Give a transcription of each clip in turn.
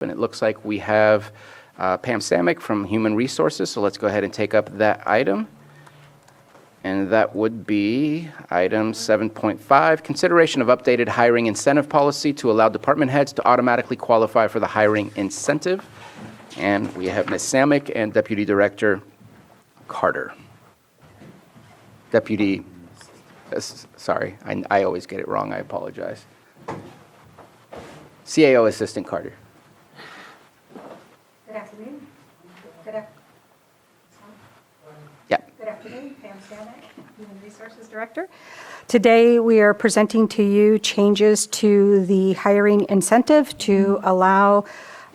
And it looks like we have Pam Samick from Human Resources, so let's go ahead and take up that item. And that would be item 7.5, consideration of updated hiring incentive policy to allow department heads to automatically qualify for the hiring incentive. And we have Ms. Samick and Deputy Director Carter. Deputy, sorry, I always get it wrong, I apologize. CAO Assistant Carter. Good afternoon. Yeah. Good afternoon, Pam Samick, Human Resources Director. Today, we are presenting to you changes to the hiring incentive to allow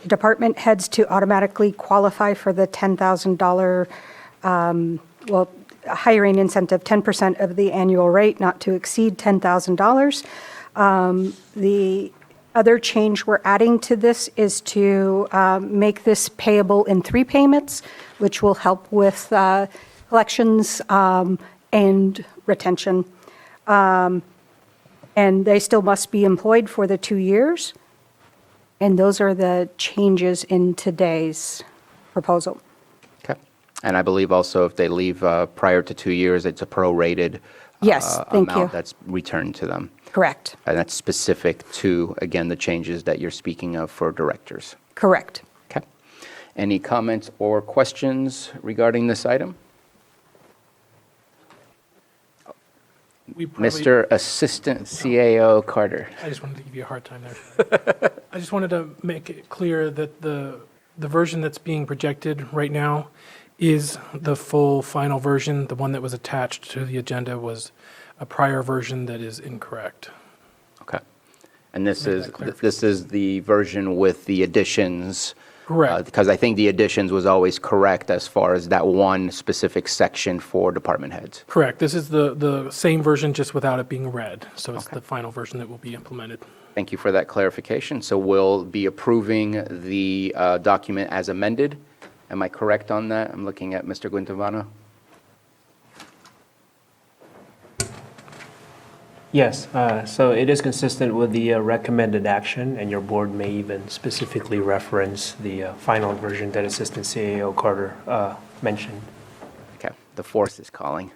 department heads to automatically qualify for the $10,000, hiring incentive, 10% of the annual rate, not to exceed $10,000. The other change we're adding to this is to make this payable in 3 payments, which will help with collections and retention. And they still must be employed for the 2 years. And those are the changes in today's proposal. Okay. And I believe also if they leave prior to 2 years, it's a prorated Yes, thank you. amount that's returned to them. Correct. And that's specific to, again, the changes that you're speaking of for directors. Correct. Okay. Any comments or questions regarding this item? Mr. Assistant CAO Carter. I just wanted to give you a hard time there. I just wanted to make it clear that the version that's being projected right now is the full final version. The one that was attached to the agenda was a prior version that is incorrect. Okay. And this Make is that clarification. this is the version with the additions. Correct. Because I think the additions was always correct as far as that one specific section for department heads. Correct. This is the same version, just without it being read. So it's the final version that will be implemented. Thank you for that clarification. So we'll be approving the document as amended. Am I correct on that? I'm looking at Mr. Guintavano. Yes, so it is consistent with the recommended action, and your board may even specifically reference the final version that Assistant CAO Carter mentioned. Okay, the force is calling.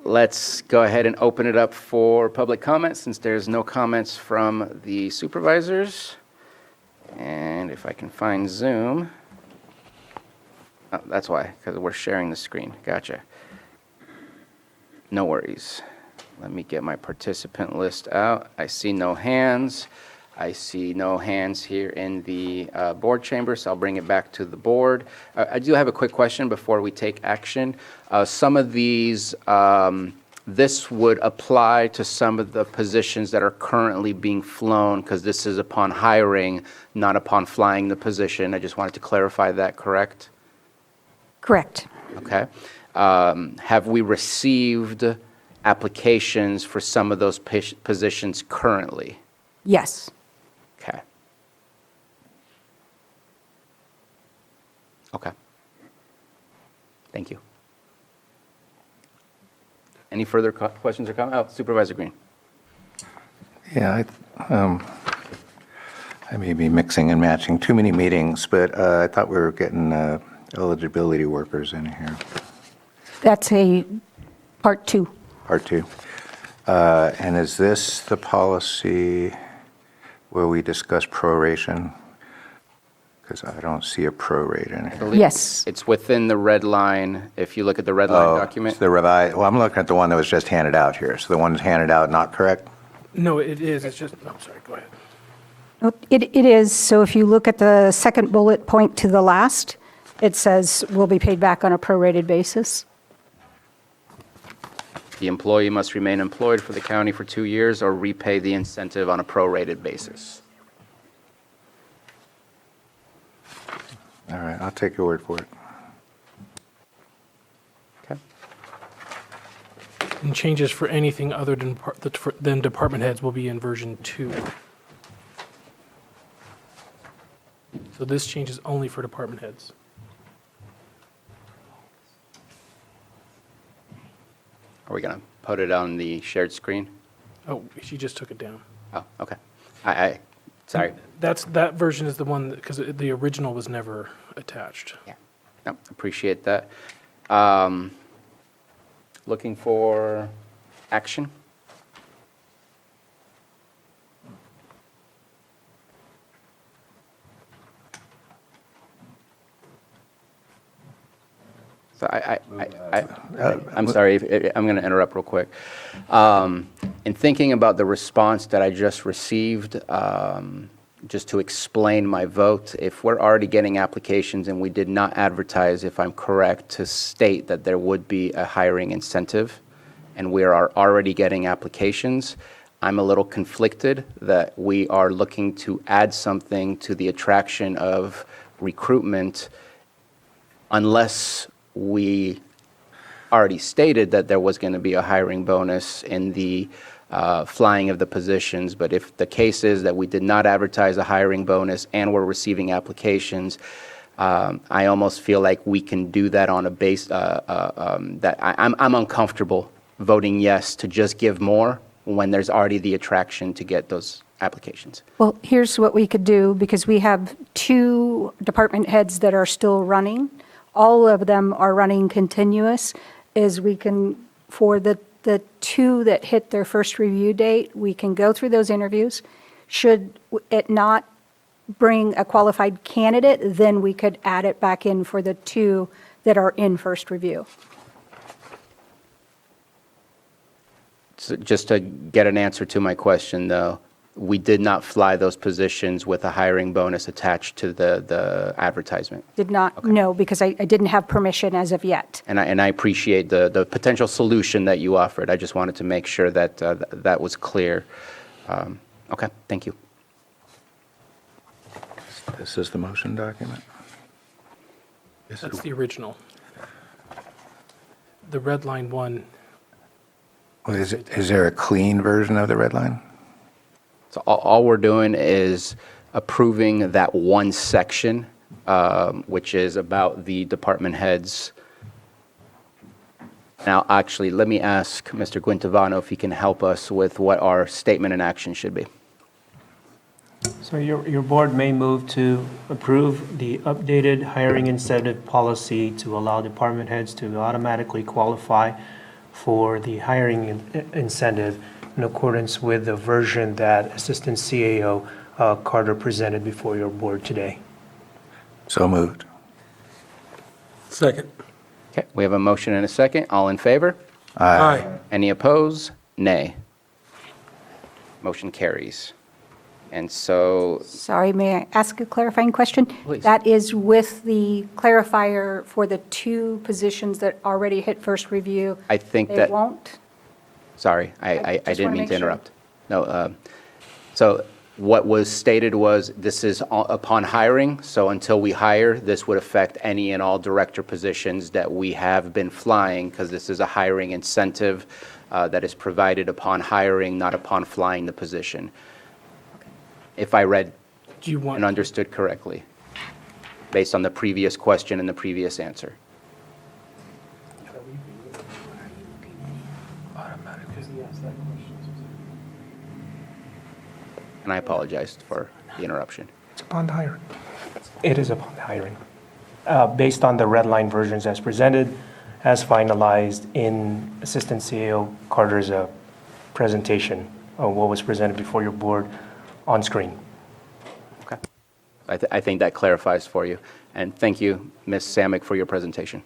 Let's go ahead and open it up for public comment since there's no comments from the supervisors. And if I can find Zoom. Oh, that's why, because we're sharing the screen. Gotcha. No worries. Let me get my participant list out. I see no hands. I see no hands here in the board chamber, so I'll bring it back to the board. I do have a quick question before we take action. Some of these, this would apply to some of the positions that are currently being flown, because this is upon hiring, not upon flying the position. I just wanted to clarify that, correct? Correct. Okay. Have we received applications for some of those positions currently? Yes. Okay. Okay. Thank you. Any further questions or comments? Oh, Supervisor Green. Yeah, I may be mixing and matching too many meetings, but I thought we were getting eligibility workers in here. That's a part 2. Part 2. And is this the policy where we discuss proration? Because I don't see a prorate in here. Yes. It's within the red line. If you look at the red line document. It's the revised, well, I'm looking at the one that was just handed out here. So the one that's handed out not correct? No, it is. It's just, no, sorry, go ahead. It is. So if you look at the second bullet point to the last, it says will be paid back on a prorated basis. The employee must remain employed for the county for 2 years or repay the incentive on a prorated basis. All right, I'll take your word for it. Okay. And changes for anything other than department heads will be in version 2. So this change is only for department heads. Are we going to put it on the shared screen? Oh, she just took it down. Oh, okay. Sorry. That version is the one, because the original was never attached. Yeah. No, appreciate that. Looking for action? So I'm sorry, I'm going to interrupt real quick. In thinking about the response that I just received, just to explain my vote, if we're already getting applications and we did not advertise, if I'm correct, to state that there would be a hiring incentive, and we are already getting applications, I'm a little conflicted that we are looking to add something to the attraction of recruitment unless we already stated that there was going to be a hiring bonus in the flying of the positions. But if the case is that we did not advertise a hiring bonus and we're receiving applications, I almost feel like we can do that on a base that I'm uncomfortable voting yes to just give more when there's already the attraction to get those applications. Well, here's what we could do, because we have 2 department heads that are still running. All of them are running continuous, is we can, for the 2 that hit their first review date, we can go through those interviews. Should it not bring a qualified candidate, then we could add it back in for the 2 that are in first review. So just to get an answer to my question, though, we did not fly those positions with a hiring bonus attached to the advertisement. Did not, no, because I didn't have permission as of yet. And I appreciate the potential solution that you offered. I just wanted to make sure that that was clear. Okay, thank you. This is the motion document? That's the original. The red line one, Well, is there a clean version of the red line? So all we're doing is approving that one section, which is about the department heads. Now, actually, let me ask Mr. Guintavano if he can help us with what our statement and action should be. So your board may move to approve the updated hiring incentive policy to allow department heads to automatically qualify for the hiring incentive in accordance with the version that Assistant CAO Carter presented before your board today. So moved. Second. Okay, we have a motion and a second. All in favor? Aye. Any opposed? Nay. Motion carries. And so, Sorry, may I ask a clarifying question? Please. That is with the clarifier for the 2 positions that already hit first review. I think They that- won't? sorry, I I just didn't wanna mean make to sure. interrupt. No, so what was stated was this is upon hiring, so until we hire, this would affect any and all director positions that we have been flying, because this is a hiring incentive that is provided upon hiring, not upon flying the position. If I read do you want? and understood correctly, based on the previous question and the previous answer. And I apologize for the interruption. It's upon the hiring. It is upon the hiring. Based on the red line versions as presented, as finalized in Assistant CAO Carter's presentation of what was presented before your board on screen. Okay. I think that clarifies for you. And thank you, Ms. Samick, for your presentation.